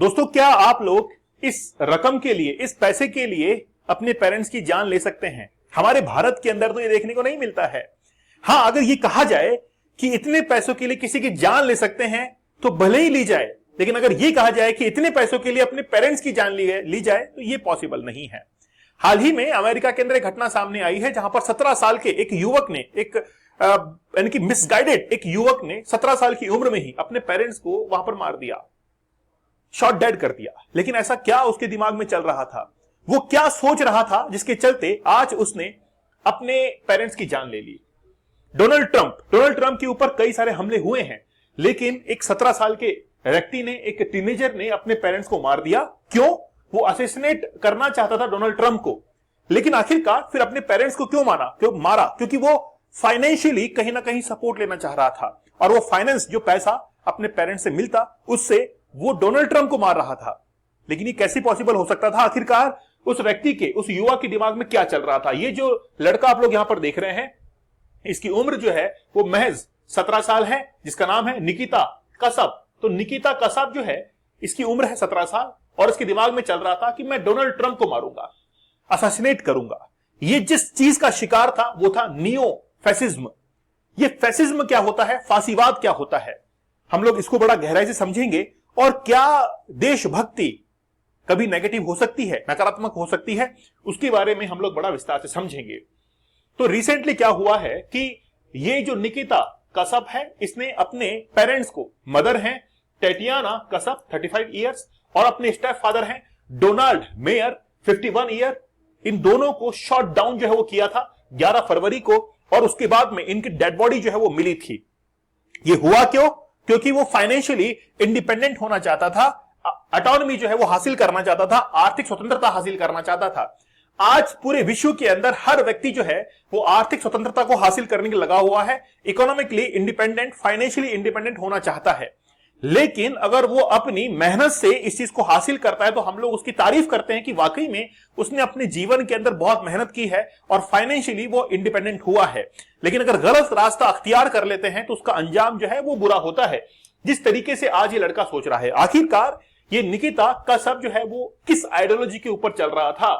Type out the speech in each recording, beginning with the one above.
दोस्तों, क्या आप लोग इस रकम के लिए, इस पैसे के लिए अपने पेरेंट्स की जान ले सकते हैं? हमारे भारत के अंदर तो ये देखने को नहीं मिलता है। हां, अगर ये कहा जाए कि इतने पैसों के लिए किसी की जान ले सकते हैं तो भले ही ली जाए, लेकिन अगर ये कहा जाए कि इतने पैसों के लिए अपने पेरेंट्स की जान ली जाए तो ये पॉसिबल नहीं है। हाल ही में अमेरिका के अंदर एक घटना सामने आई है जहां पर 17 साल के एक युवक ने, यानी कि मिसगाइडेड एक युवक ने 17 साल की उम्र में ही अपने पेरेंट्स को वहां पर मार दिया, शॉट डेड कर दिया। लेकिन ऐसा क्या उसके दिमाग में चल रहा था, वो क्या सोच रहा था जिसके चलते आज उसने अपने पेरेंट्स की जान ले ली? डोनाल्ड ट्रंप के ऊपर कई सारे हमले हुए हैं, लेकिन एक 17 साल के व्यक्ति ने, एक टीनेजर ने अपने पेरेंट्स को मार दिया। क्यों? वो असैसिनेट करना चाहता था डोनाल्ड ट्रंप को, लेकिन आखिरकार फिर अपने पेरेंट्स को क्यों मारा? क्योंकि वो फाइनेंशियली कहीं ना कहीं सपोर्ट लेना चाह रहा था, और वो फाइनेंस, जो पैसा अपने पेरेंट्स से मिलता, उससे वो डोनाल्ड ट्रंप को मार रहा था। लेकिन ये कैसे पॉसिबल हो सकता था? आखिरकार उस व्यक्ति के, उस युवा के दिमाग में क्या चल रहा था? ये जो लड़का आप लोग यहां पर देख रहे हैं, इसकी उम्र जो है वो महज 17 साल है, जिसका नाम है निकिता कसब। तो निकिता कसब जो है, इसकी उम्र है 17 साल, और इसके दिमाग में चल रहा था कि मैं डोनाल्ड ट्रंप को मारूंगा, असैसिनेट करूंगा। ये जिस चीज का शिकार था वो था नियो फैसिज्म। ये फैसिज्म क्या होता है, फांसीवाद क्या होता है, हम लोग इसको बड़ा गहराई से समझेंगे। और क्या देशभक्ति कभी नेगेटिव हो सकती है, नकारात्मक हो सकती है, उसके बारे में हम लोग बड़ा विस्तार से समझेंगे। तो रिसेंटली क्या हुआ है कि ये जो निकिता कसब है, इसने अपने पेरेंट्स को, मदर हैं टैटियाना कसब 35 इयर्स, और अपने स्टेप फादर हैं डोनाल्ड मेयर 51 ईयर, इन दोनों को शॉट डाउन जो है वो किया था 11 फरवरी को, और उसके बाद में इनकी डेड बॉडी जो है वो मिली थी। ये हुआ क्यों? क्योंकि वो फाइनेंशियली इंडिपेंडेंट होना चाहता था, ऑटोनॉमी जो है वो हासिल करना चाहता था, आर्थिक स्वतंत्रता हासिल करना चाहता था। आज पूरे विश्व के अंदर हर व्यक्ति जो है वो आर्थिक स्वतंत्रता को हासिल करने के लगा हुआ है, इकोनॉमिकली इंडिपेंडेंट, फाइनेंशियली इंडिपेंडेंट होना चाहता है। लेकिन अगर वो अपनी मेहनत से इस चीज को हासिल करता है तो हम लोग उसकी तारीफ करते हैं कि वाकई में उसने अपने जीवन के अंदर बहुत मेहनत की है और फाइनेंशियली वो इंडिपेंडेंट हुआ है। लेकिन अगर गलत रास्ता अख्तियार कर लेते हैं तो उसका अंजाम जो है वो बुरा होता है, जिस तरीके से आज ये लड़का सोच रहा है। आखिरकार ये निकिता का सब जो है वो किस आइडियोलॉजी के ऊपर चल रहा था,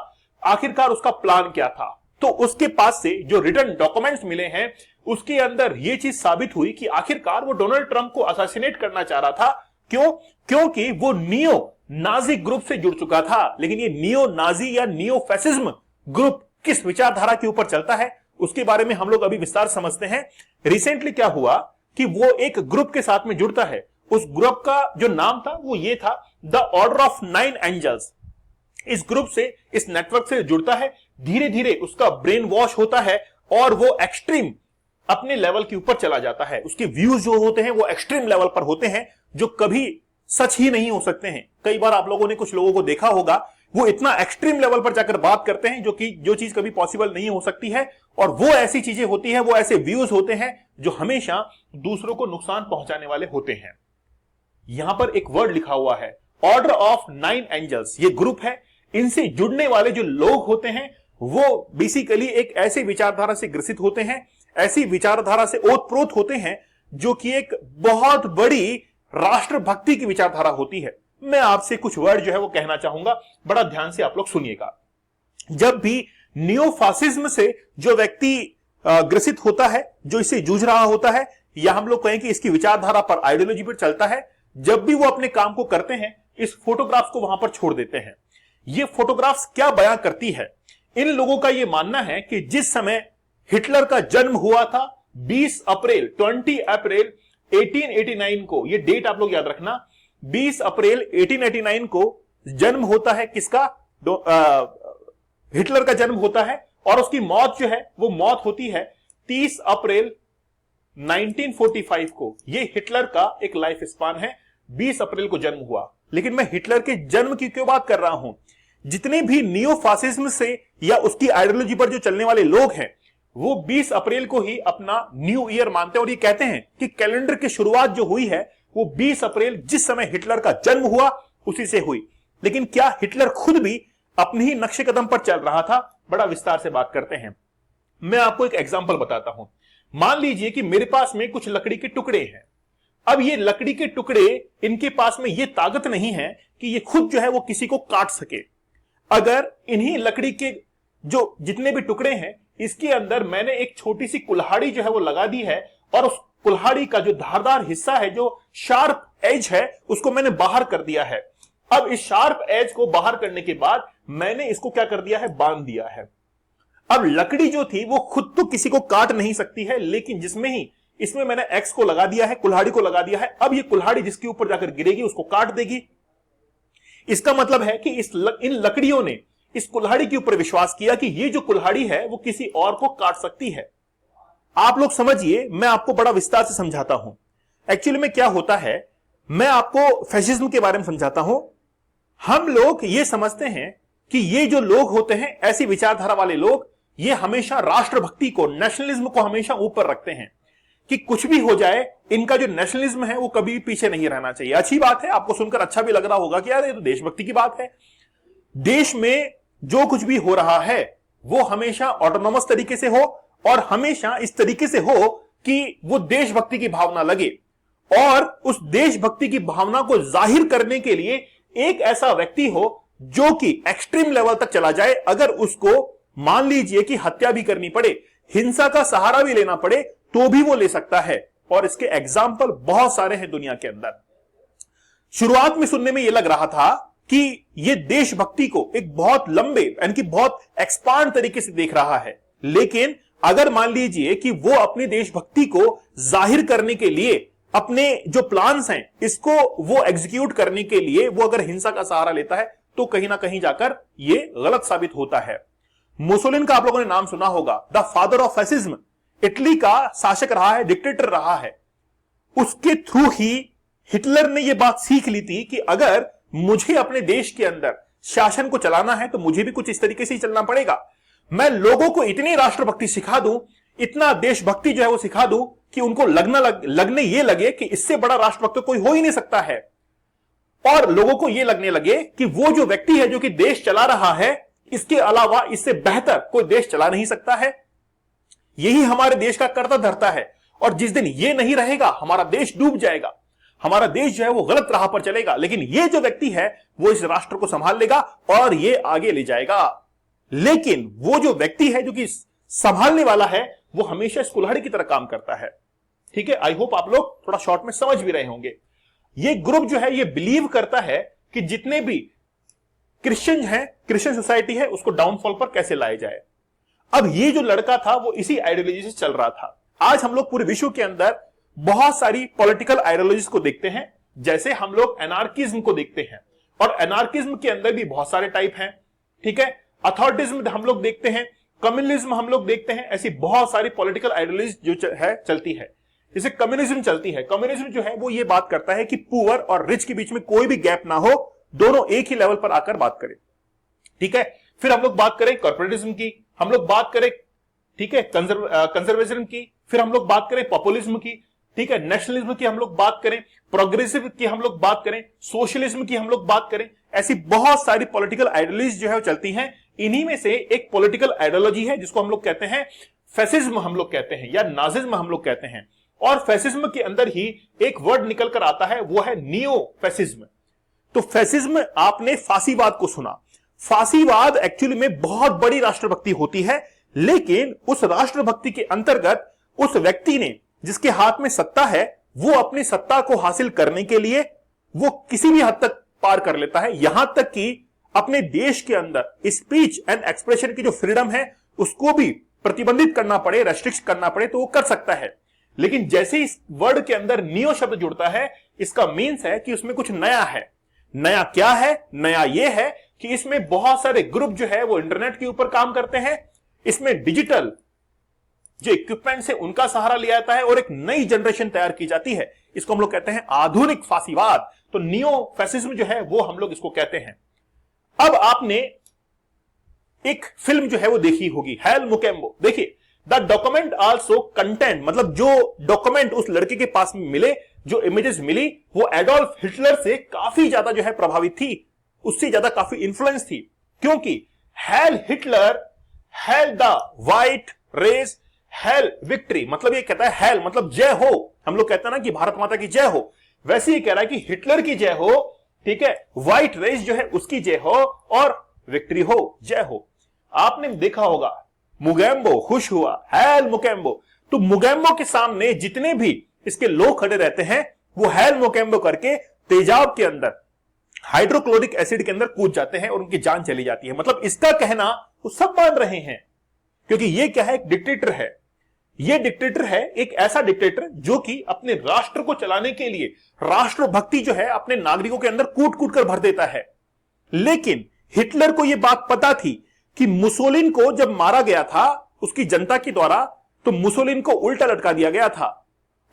आखिरकार उसका प्लान क्या था? तो उसके पास से जो रिटर्न डॉक्यूमेंट्स मिले हैं उसके अंदर यह चीज साबित हुई कि आखिरकार वो डोनाल्ड ट्रंप को असैसिनेट करना चाह रहा था। क्यों? क्योंकि वो नियो नाजी ग्रुप से जुड़ चुका था। लेकिन ये नियो नाजी या नियो फैसिज्म ग्रुप किस विचारधारा के ऊपर चलता है उसके बारे में हम लोग अभी विस्तार समझते हैं। रिसेंटली क्या हुआ कि वो एक ग्रुप के साथ में जुड़ता है। उस ग्रुप का जो नाम था वो ये था, द ऑर्डर ऑफ 9 एंजल्स। इस ग्रुप से, इस नेटवर्क से जुड़ता है, धीरे धीरे उसका ब्रेन वॉश होता है और वो एक्सट्रीम अपने लेवल के ऊपर चला जाता है। उसके व्यूज जो होते हैं वो एक्सट्रीम लेवल पर होते हैं, जो कभी सच ही नहीं हो सकते हैं। कई बार आप लोगों ने कुछ लोगों को देखा होगा, वो इतना एक्सट्रीम लेवल पर जाकर बात करते हैं जो चीज कभी पॉसिबल नहीं हो सकती है, और वो ऐसी चीजें होती है, वो ऐसे व्यूज होते हैं जो हमेशा दूसरों को नुकसान पहुंचाने वाले होते हैं। यहां पर एक वर्ड लिखा हुआ है, ऑर्डर ऑफ 9 एंजल्स। ये ग्रुप है, इनसे जुड़ने वाले जो लोग होते हैं वो बेसिकली एक ऐसे विचारधारा से ग्रसित होते हैं, ऐसी विचारधारा से ओतप्रोत होते हैं जो कि एक बहुत बड़ी राष्ट्रभक्ति की विचारधारा होती है। मैं आपसे कुछ वर्ड जो है वो कहना चाहूंगा, बड़ा ध्यान से आप लोग सुनिएगा। जब भी नियो फासिज्म से जो व्यक्ति ग्रसित होता है, जो इससे जूझ रहा होता है, या हम लोग कहें कि इसकी विचारधारा पर, आइडियोलॉजी पर चलता है, जब भी वो अपने काम को करते हैं इस फोटोग्राफ्स को वहां पर छोड़ देते हैं। ये फोटोग्राफ्स क्या बयां करती है? इन लोगों का यह मानना है कि जिस समय हिटलर का जन्म हुआ था 20 अप्रैल 1889 को, यह डेट आप लोग याद रखना, 20 अप्रैल 1889 को जन्म होता है किसका? हिटलर का जन्म होता है, और उसकी मौत जो है वो मौत होती है 30 अप्रैल 1945 को। यह हिटलर का एक लाइफ स्पान है, 20 अप्रैल को जन्म हुआ। लेकिन मैं हिटलर के जन्म की क्यों बात कर रहा हूं? जितने भी नियो फासिज्म से या उसकी आइडियोलॉजी पर जो चलने वाले लोग हैं वो 20 अप्रैल को ही अपना न्यू ईयर मानते हैं, और ये कहते हैं कि कैलेंडर की शुरुआत जो हुई है वो 20 अप्रैल, जिस समय हिटलर का जन्म हुआ, उसी से हुई। लेकिन क्या हिटलर खुद भी अपने ही नक्शे कदम पर चल रहा था? बड़ा विस्तार से बात करते हैं। मैं आपको एक एग्जांपल बताता हूं। मान लीजिए कि मेरे पास में कुछ लकड़ी के टुकड़े हैं, अब ये लकड़ी के टुकड़े, इनके पास में ये ताकत नहीं है कि ये खुद जो है वो किसी को काट सके। अगर इन्हीं लकड़ी के जो जितने भी टुकड़े हैं, इसके अंदर मैंने एक छोटी सी कुल्हाड़ी जो है वो लगा दी है, और उस कुल्हाड़ी का जो धारदार हिस्सा है, जो शार्प एज है, उसको मैंने बाहर कर दिया है। अब इस शार्प एज को बाहर करने के बाद मैंने इसको क्या कर दिया है, बांध दिया है। अब लकड़ी जो थी वो खुद तो किसी को काट नहीं सकती है, लेकिन इसमें मैंने एक्स को लगा दिया है, कुल्हाड़ी को लगा दिया है। अब ये कुल्हाड़ी जिसके ऊपर जाकर गिरेगी उसको काट देगी। इसका मतलब है कि इन लकड़ियों ने इस कुल्हाड़ी के ऊपर विश्वास किया कि ये जो कुल्हाड़ी है वो किसी और को काट सकती है। आप लोग समझिए, मैं आपको बड़ा विस्तार से समझाता हूं। एक्चुअली में क्या होता है, मैं आपको फैशिज्म के बारे में समझाता हूं। हम लोग ये समझते हैं कि ये जो लोग होते हैं, ऐसी विचारधारा वाले लोग, ये हमेशा राष्ट्रभक्ति को, नेशनलिज्म को हमेशा ऊपर रखते हैं कि कुछ भी हो जाए, इनका जो नेशनलिज्म है वो कभी पीछे नहीं रहना चाहिए। अच्छी बात है, आपको सुनकर अच्छा भी लग रहा होगा कि यार ये तो देशभक्ति की बात है। देश में जो कुछ भी हो रहा है वो हमेशा ऑटोनॉमस तरीके से हो, और हमेशा इस तरीके से हो कि वो देशभक्ति की भावना लगे, और उस देशभक्ति की भावना को जाहिर करने के लिए एक ऐसा व्यक्ति हो जो कि एक्सट्रीम लेवल तक चला जाए। अगर उसको मान लीजिए कि हत्या भी करनी पड़े, हिंसा का सहारा भी लेना पड़े, तो भी वो ले सकता है। और इसके एग्जाम्पल बहुत सारे हैं दुनिया के अंदर। शुरुआत में सुनने में यह लग रहा था कि ये देशभक्ति को एक बहुत लंबे, यानी कि बहुत एक्सपांड तरीके से देख रहा है, लेकिन अगर मान लीजिए कि वो अपनी देशभक्ति को जाहिर करने के लिए अपने जो प्लान्स हैं इसको वो एग्जीक्यूट करने के लिए वो अगर हिंसा का सहारा लेता है, तो कहीं ना कहीं जाकर ये गलत साबित होता है। मुसोलिन का आप लोगों ने नाम सुना होगा, the father of fascism. Italy का शासक रहा है, डिक्टेटर रहा है। उसके थ्रू ही हिटलर ने यह बात सीख ली थी कि अगर मुझे अपने देश के अंदर शासन को चलाना है तो मुझे भी कुछ इस तरीके से ही चलना पड़ेगा। मैं लोगों को इतनी राष्ट्रभक्ति सिखा दूं, इतना देशभक्ति जो है वो सिखा दूं कि उनको लगने ये लगे कि इससे बड़ा राष्ट्रभक्त कोई हो ही नहीं सकता है, और लोगों को ये लगने लगे कि वो जो व्यक्ति है जो कि देश चला रहा है, इसके अलावा इससे बेहतर कोई देश चला नहीं सकता है। यही हमारे देश का कर्ता धर्ता है, और जिस दिन ये नहीं रहेगा हमारा देश डूब जाएगा, हमारा देश जो है वो गलत राह पर चलेगा। लेकिन ये जो व्यक्ति है वो इस राष्ट्र को संभाल लेगा और ये आगे ले जाएगा। लेकिन वो जो व्यक्ति है जो कि संभालने वाला है, वो हमेशा इस कुल्हाड़ी की तरह काम करता है। ठीक है, आई होप आप लोग थोड़ा शॉर्ट में समझ भी रहे होंगे। ये ग्रुप जो है ये बिलीव करता है कि जितने भी क्रिश्चियन हैं, क्रिश्चियन सोसाइटी है, उसको डाउनफॉल पर कैसे लाया जाए। अब ये जो लड़का था वो इसी आइडियोलॉजी से चल रहा था। आज हम लोग पूरे विश्व के अंदर बहुत सारी पॉलिटिकल आइडियोलॉजीज को देखते हैं, जैसे हम लोग एनार्किज्म को देखते हैं, और एनार्किज्म के अंदर भी बहुत सारे टाइप हैं। ठीक है, अथॉरिटिज्म हम लोग देखते हैं, कम्युनिज्म हम लोग देखते हैं। ऐसी बहुत सारी पॉलिटिकल आइडियोलॉजी जो है चलती है। जैसे कम्युनिज्म चलती है, कम्युनिज्म जो है वो ये बात करता है कि पुअर और रिच के बीच में कोई भी गैप ना हो, दोनों एक ही लेवल पर आकर बात करें। ठीक है, फिर हम लोग बात करें कॉर्पोरेटिज्म की, हम लोग बात करें, ठीक है, कंजर्वेटिज्म की, फिर हम लोग बात करें पॉपुलिज्म की, ठीक है, नेशनलिज्म की हम लोग बात करें, प्रोग्रेसिव की हम लोग बात करें, सोशलिज्म की हम लोग बात करें। ऐसी बहुत सारी पॉलिटिकल आइडियोलॉजी जो है वो चलती हैं। इन्हीं में से एक पॉलिटिकल आइडियोलॉजी है जिसको हम लोग कहते हैं फैसिज्म, हम लोग कहते हैं, या नाजिज्म हम लोग कहते हैं। और फैसिज्म के अंदर ही एक वर्ड निकल कर आता है, वो है नियो फैसिज्म। तो फैसिज्म, आपने फांसीवाद को सुना। फांसीवाद एक्चुअली में बहुत बड़ी राष्ट्रभक्ति होती है, लेकिन उस राष्ट्रभक्ति के अंतर्गत उस व्यक्ति ने, जिसके हाथ में सत्ता है, वो अपनी सत्ता को हासिल करने के लिए वो किसी भी हद तक पार कर लेता है। यहां तक कि अपने देश के अंदर स्पीच एंड एक्सप्रेशन की जो फ्रीडम है उसको भी प्रतिबंधित करना पड़े, रेस्ट्रिक्ट करना पड़े, तो वो कर सकता है। लेकिन जैसे इस वर्ड के अंदर नियो शब्द जुड़ता है, इसका मीन्स है कि उसमें कुछ नया है। नया क्या है? नया ये है कि इसमें बहुत सारे ग्रुप जो है वो इंटरनेट के ऊपर काम करते हैं। इसमें डिजिटल जो इक्विपमेंट है उनका सहारा लिया जाता है और एक नई जनरेशन तैयार की जाती है। इसको हम लोग कहते हैं आधुनिक फांसीवाद। तो नियो फैसिज्म जो है वो हम लोग इसको कहते हैं। अब आपने एक फिल्म जो है वो देखी होगी, हेल मुकेम्बो। देखिए, द डॉक्यूमेंट आल्सो कंटेंट, मतलब जो डॉक्यूमेंट उस लड़के के पास में मिले, जो इमेजेस मिली, वो एडोल्फ हिटलर से काफी ज्यादा जो है प्रभावित थी, उससे ज्यादा काफी इंफ्लुएंस थी। क्योंकि heil Hitler, heil the white race, heil victory, मतलब ये कहता है हेल मतलब जय हो, हम लोग कहते हैं ना कि भारत माता की जय हो, वैसे ही कह रहा है कि हिटलर की जय हो, ठीक है, व्हाइट रेस जो है उसकी जय हो और विक्ट्री हो, जय हो। आपने देखा होगा मुगेम्बो खुश हुआ, हेल मुगेम्बो, तो मुगेम्बो के सामने जितने भी इसके लोग खड़े रहते हैं वो हेल मुगेम्बो करके तेजाब के अंदर, हाइड्रोक्लोरिक एसिड के अंदर कूद जाते हैं और उनकी जान चली जाती है। मतलब इसका कहना वो सब मान रहे हैं, क्योंकि ये क्या है, एक डिक्टेटर है। ये डिक्टेटर है एक ऐसा डिक्टेटर जो कि अपने राष्ट्र को चलाने के लिए राष्ट्रभक्ति जो है अपने नागरिकों के अंदर कूट कूट कर भर देता है। लेकिन हिटलर को यह बात पता थी कि मुसोलिन को जब मारा गया था उसकी जनता के द्वारा, तो मुसोलिन को उल्टा लटका दिया गया था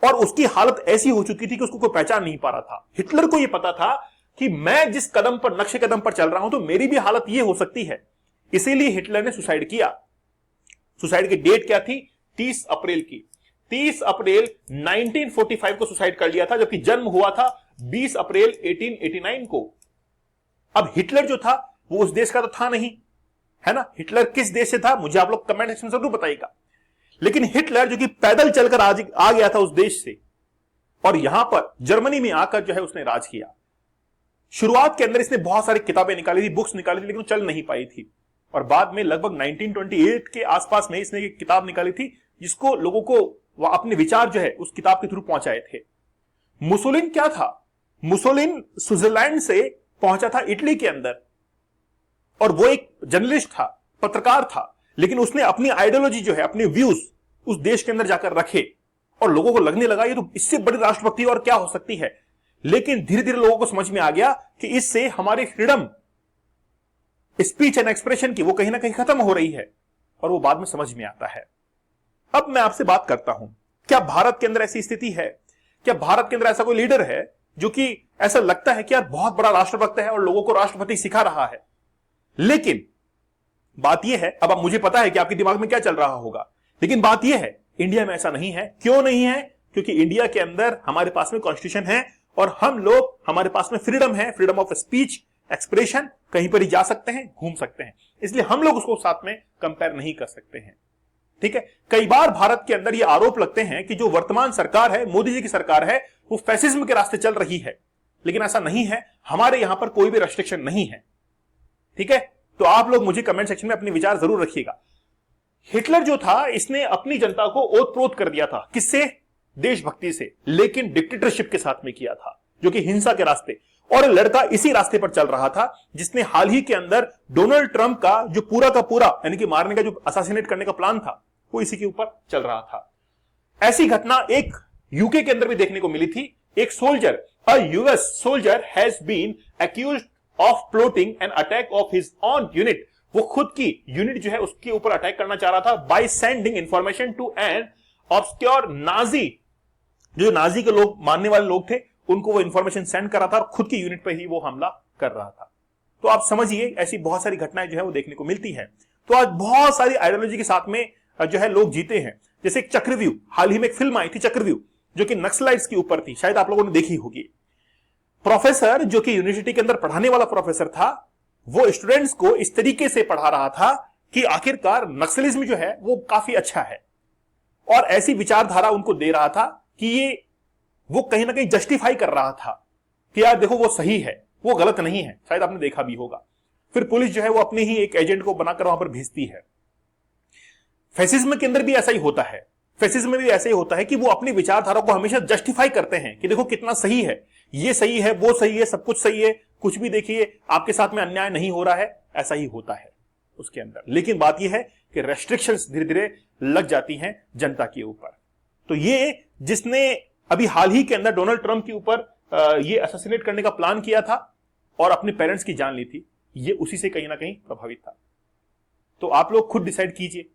और उसकी हालत ऐसी हो चुकी थी कि उसको कोई पहचान नहीं पा रहा था। हिटलर को यह पता था कि मैं जिस कदम पर, नक्शे कदम पर चल रहा हूं तो मेरी भी हालत यह हो सकती है। इसीलिए हिटलर ने सुसाइड किया। सुसाइड की डेट क्या थी, 30 अप्रैल की। 30 अप्रैल 1945 को सुसाइड कर लिया था, जबकि जन्म हुआ था 20 अप्रैल 1889 को। अब हिटलर जो था वो उस देश का तो था नहीं, है ना। हिटलर किस देश से था मुझे आप लोग कमेंट सेक्शन में जरूर बताइएगा। लेकिन हिटलर जो कि पैदल चलकर आज आ गया था उस देश से और यहां पर जर्मनी में आकर जो है उसने राज किया। शुरुआत के अंदर इसने बहुत सारी किताबें निकाली थी, बुक्स निकाली थी, लेकिन चल नहीं पाई थी। और बाद में लगभग 1928 के आसपास में इसने एक किताब निकाली थी जिसको लोगों को वह अपने विचार जो है उस किताब के थ्रू पहुंचाए थे। मुसोलिन क्या था, मुसोलिन स्विट्जरलैंड से पहुंचा था इटली के अंदर और वो एक जर्नलिस्ट था, पत्रकार था, लेकिन उसने अपनी आइडियोलॉजी जो है, अपने व्यूज उस देश के अंदर जाकर रखे और लोगों को लगने लगा ये तो इससे बड़ी राष्ट्रभक्ति और क्या हो सकती है। लेकिन धीरे धीरे लोगों को समझ में आ गया कि इससे हमारी फ्रीडम स्पीच एंड एक्सप्रेशन की वो कहीं ना कहीं खत्म हो रही है और वो बाद में समझ में आता है। अब मैं आपसे बात करता हूं, क्या भारत के अंदर ऐसी स्थिति है, क्या भारत के अंदर ऐसा कोई लीडर है जो कि ऐसा लगता है कि यार बहुत बड़ा राष्ट्रभक्त है और लोगों को राष्ट्रभक्ति सिखा रहा है। लेकिन बात यह है, अब मुझे पता है कि आपके दिमाग में क्या चल रहा होगा, लेकिन बात यह है इंडिया में ऐसा नहीं है। क्यों नहीं है? क्योंकि इंडिया के अंदर हमारे पास में कॉन्स्टिट्यूशन है और हम लोग, हमारे पास में फ्रीडम है, फ्रीडम ऑफ स्पीच, एक्सप्रेशन, कहीं पर ही जा सकते हैं, घूम सकते हैं, इसलिए हम लोग उसको साथ में कंपेयर नहीं कर सकते हैं। ठीक है। कई बार भारत के अंदर ये आरोप लगते हैं कि जो वर्तमान सरकार है, मोदी जी की सरकार है, वो फैसिज्म के रास्ते चल रही है, लेकिन ऐसा नहीं है। हमारे यहां पर कोई भी रेस्ट्रिक्शन नहीं है। ठीक है। तो आप लोग मुझे कमेंट सेक्शन में अपने विचार जरूर रखिएगा। हिटलर जो था इसने अपनी जनता को ओतप्रोत कर दिया था, किससे? देशभक्ति से, लेकिन डिक्टेटरशिप के साथ में किया था, जो कि हिंसा के रास्ते। और लड़का इसी रास्ते पर चल रहा था जिसने हाल ही के अंदर डोनाल्ड ट्रंप का जो पूरा का पूरा यानी कि मारने का, जो असैसिनेट करने का प्लान था, वो इसी के ऊपर चल रहा था। ऐसी घटना एक यूके के अंदर भी देखने को मिली थी। एक soldier, a US soldier has been accused of plotting an attack of his own unit. वो खुद की यूनिट जो है उसके ऊपर अटैक करना चाह रहा था by sending information to an obscure Nazi. जो नाजी के लोग, मानने वाले लोग थे, उनको वो इंफॉर्मेशन सेंड कर रहा था और खुद की यूनिट पर ही वो हमला कर रहा था। तो आप समझिए ऐसी बहुत सारी घटनाएं जो है वो देखने को मिलती है। तो आज बहुत सारी आइडियोलॉजी के साथ में जो है लोग जीते हैं। जैसे एक चक्रव्यूह, हाल ही में एक फिल्म आई थी चक्रव्यूह, जो कि नक्सलाइट्स के ऊपर थी, शायद आप लोगों ने देखी होगी। प्रोफेसर जो कि यूनिवर्सिटी के अंदर पढ़ाने वाला प्रोफेसर था, वो स्टूडेंट्स को इस तरीके से पढ़ा रहा था कि आखिरकार नक्सलिज्म जो है वो काफी अच्छा है और ऐसी विचारधारा उनको दे रहा था कि ये वो कहीं ना कहीं जस्टिफाई कर रहा था कि यार देखो वो सही है, वो गलत नहीं है। शायद आपने देखा भी होगा। फिर पुलिस जो है वो अपने ही एक एजेंट को बनाकर वहां पर भेजती है। फैसिज्म के अंदर भी ऐसा ही होता है। फैसिज्म में भी ऐसा ही होता है कि वो अपनी विचारधारा को हमेशा जस्टिफाई करते हैं कि देखो कितना सही है, ये सही है, वो सही है, सब कुछ सही है, कुछ भी देखिए आपके साथ में अन्याय नहीं हो रहा है। ऐसा ही होता है उसके अंदर। लेकिन बात यह है कि रेस्ट्रिक्शंस धीरे धीरे लग जाती हैं जनता के ऊपर। तो ये जिसने अभी हाल ही के अंदर डोनाल्ड ट्रंप के ऊपर ये असैसिनेट करने का प्लान किया था और अपने पेरेंट्स की जान ली थी, ये उसी से कहीं ना कहीं प्रभावित था। तो आप लोग खुद डिसाइड कीजिए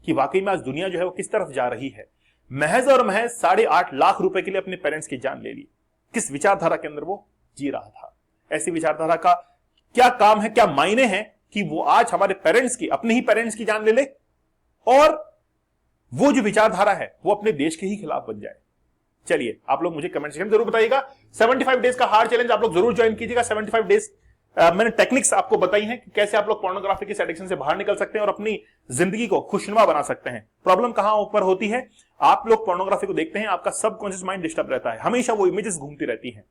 कि वाकई में आज दुनिया जो है वो किस तरफ जा रही है। महज और महज 8.5 लाख रुपए के लिए अपने पेरेंट्स की जान ले ली। किस विचारधारा के अंदर वो जी रहा था? ऐसी विचारधारा का क्या काम है, क्या मायने हैं कि वो आज हमारे पेरेंट्स की, अपने ही पेरेंट्स की जान ले ले और वो जो विचारधारा है वो अपने देश के ही खिलाफ बन जाए। चलिए आप लोग मुझे कमेंट सेक्शन में जरूर बताइएगा। 75 डेज का हार्ड चैलेंज आप लोग जरूर ज्वाइन कीजिएगा। 75 डेज मैंने टेक्निक्स आपको बताई हैं कि कैसे आप लोग पोर्नोग्राफी की एडिक्शन से बाहर निकल सकते हैं और अपनी जिंदगी को खुशनुमा बना सकते हैं। प्रॉब्लम कहां ऊपर होती है, आप लोग पोर्नोग्राफी को देखते हैं, आपका सबकॉन्शियस माइंड डिस्टर्ब रहता है, हमेशा वो इमेजेस घूमती रहती हैं।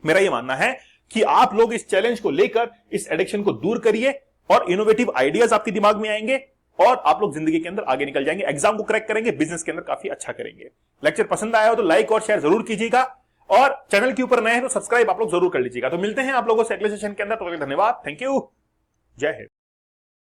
मेरा ये मानना है कि आप लोग इस चैलेंज को लेकर इस एडिक्शन को दूर करिए और इनोवेटिव आइडियाज आपके दिमाग में आएंगे और आप लोग जिंदगी के अंदर आगे निकल जाएंगे, एग्जाम को क्रैक करेंगे, बिजनेस के अंदर काफी अच्छा करेंगे। लेक्चर पसंद आया हो तो लाइक और शेयर जरूर कीजिएगा और चैनल के ऊपर नए हैं तो सब्सक्राइब आप लोग जरूर कर लीजिएगा। तो मिलते हैं आप लोगों से अगले सेशन के अंदर। तो धन्यवाद, थैंक यू, जय हिंद।